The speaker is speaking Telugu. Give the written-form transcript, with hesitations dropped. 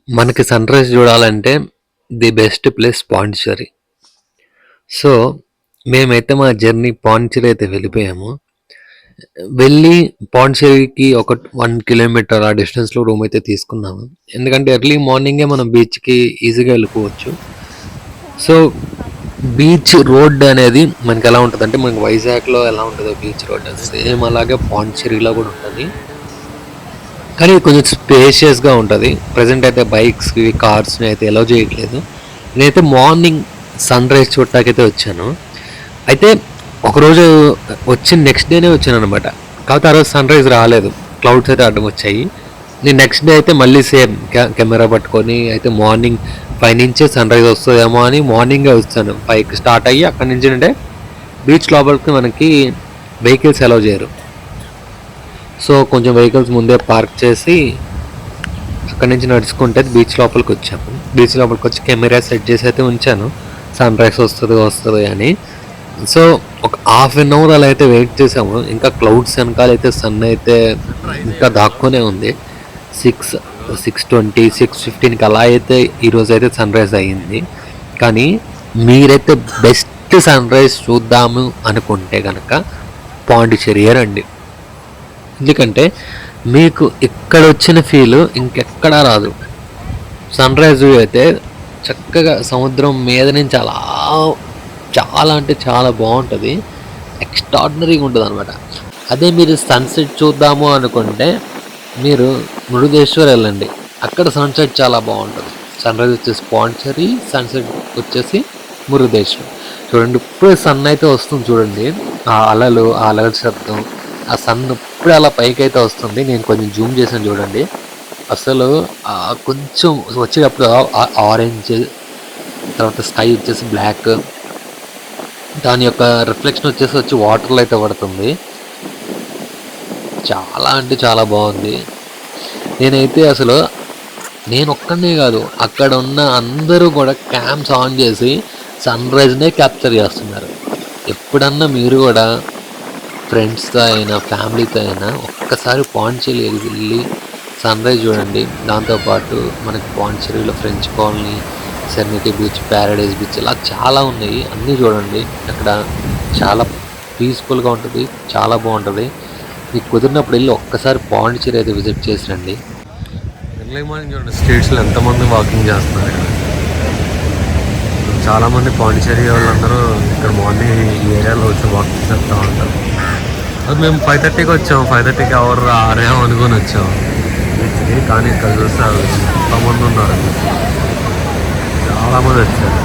మనకి సన్‌రైజ్ జూడాలంటే the best place Pondicherry. So, మేమైతే మా జర్నీ పాండిచ్చేరి అయితే వెళ్ళిపోయాము. వెళ్ళి పాండిచ్చేరికి ఒక 1 కిలోమీటర్ ఆ డిస్టెన్స్‌లో రూమ్ అయితే తీసుకున్నాము. ఎందుకంటే ఎర్లీ మార్నింగే మనం బీచ్‌కి ఈజీగా వెళ్ళిపోవచ్చు. సో, బీచ్ రోడ్ అనేది మనకెలా ఉంటదంటే, మనకి వైజాగ్‌లో ఎలా ఉంటదో బీచ్ రోడ్ అది సేమ్ అలాగే పాండిచ్చేరిలో గూడా ఉంటది. కానీ కొంచెం స్పేషియస్‌గా ఉంటది. ప్రెజెంట్ అయితే బైక్స్‌కి, కార్స్‌ని అయితే అలౌ చేయట్లేదు. నేనైతే మార్నింగ్ సన్‌రైజ్ చూడటానికైతే వచ్చాను. అయితే ఒకరోజు వచ్చిన నెక్స్ట్ డేనే వచ్చాననమాట. కాకపోతే ఆ రోజు సన్‌రైజ్ రాలేదు. క్లౌడ్స్ అయితే అడ్డం వచ్చాయి. నేను నెక్స్ట్ డే అయితే మళ్ళీ సేమ్ కెమెరా పట్టుకొని అయితే మార్నింగ్ 5 నుంచే సన్‌రైజ్ వస్తదేమో అని మార్నింగే వచ్చాను. 5కి స్టార్ట్ అయ్యి అక్కడి నుంచి అంటే బీచ్ లోపలికి మనకి వెహికల్స్ అలౌ చేయరు. సో కొంచెం వెహికల్స్ ముందే పార్క్ చేసి అక్కడి నుంచి నడుచుకుంటే బీచ్ లోపలికి వచ్చాము. బీచ్ లోపలికి వచ్చి కెమెరా సెట్ చేసి అయితే ఉంచాను. సన్‌రైజ్ వస్తది అని. సో ఒక హాఫ్ అన్ అవర్ అలా అయితే వెయిట్ చేసాము. ఇంకా క్లౌడ్స్ వెనకాలైతే సన్ అయితే ఇంకా దాక్కునే ఉంది. 6:20, 6:15కి అలా అయితే ఈరోజు అయితే సన్‌రైజ్ అయ్యింది. కానీ మీరైతే బెస్ట్ సన్‌రైజ్ చూద్దాము అనుకుంటే కనుక పాండిచ్చేరియే రండి. ఎందుకంటే మీకు ఇక్కడ వచ్చిన ఫీల్ ఇంకెక్కడా రాదు. సన్‌రైజ్ వ్యూ అయితే చక్కగా సముద్రం మీద నుంచి అలా చాలా అంటే చాలా బాగుంటుంది. ఎక్స్ట్రాడినరీగా ఉంటుంది అనమాట. అదే మీరు సన్సెట్ చూద్దాము అనుకుంటే మీరు మురుదేశ్వర్ వెళ్ళండి. అక్కడ సన్సెట్ చాలా బాగుంటుంది. సన్‌రైజ్ వచ్చేసి పాండిచ్చేరి, సన్సెట్ వచ్చేసి మురుదేశ్వర్. చూడండి ఇప్పుడే సన్ అయితే వస్తుంది చూడండి. ఆ అలలు, ఆ అలల శబ్దం, ఆ సన్ ఇప్పుడే అలా పైకి అయితే వస్తుంది. నేను కొంచెం జూమ్ చేశాను చూడండి. అసలు కొంచెం వచ్చేటప్పుడు ఆరెంజ్, తర్వాత స్కై వచ్చేసి బ్లాక్, దాని యొక్క రిఫ్లెక్షన్ వచ్చి వాటర్లో అయితే పడుతుంది. చాలా అంటే చాలా బాగుంది. నేనైతే అసలు నేను ఒక్కనే కాదు, అక్కడ ఉన్న అందరూ కూడా క్యామ్స్ ఆన్ చేసి సన్‌రైజ్నే క్యాప్చర్ చేస్తున్నారు. ఎప్పుడన్నా మీరు కూడా ఫ్రెండ్స్తో అయినా ఫ్యామిలీతో అయినా ఒక్కసారి పాండిచ్చేరి వెళ్ళి సన్‌రైజ్ చూడండి. దాంతోపాటు మనకి పాండిచ్చేరిలో French colony, serenity beach, paradise beach ఇలా చాలా ఉన్నాయి. అన్నీ చూడండి. అక్కడ చాలా పీస్ఫుల్గా ఉంటుంది, చాలా బాగుంటుంది. మీకు కుదిరినప్పుడు వెళ్ళి ఒక్కసారి పాండిచ్చేరి అయితే విజిట్ చేసి రండి. ఎర్లీ మార్నింగ్ చూడండి స్ట్రీట్స్లో ఎంతమంది వాకింగ్ చేస్తున్నారు ఇక్కడ. చాలామంది పాండిచ్చేరి వాళ్ళందరూ ఇక్కడ మార్నింగ్ ఈ ఏరియాలో వచ్చి వాకింగ్ చేస్తూ ఉంటారు. అది మేము 5:30కి వచ్చాము. 5:30కి అవర్ ఆరేమో అనుకొని వచ్చాము బీచ్కి. కానీ ఇక్కడ చూస్తే ఎంతమంది ఉన్నారు, చాలామంది వచ్చారు.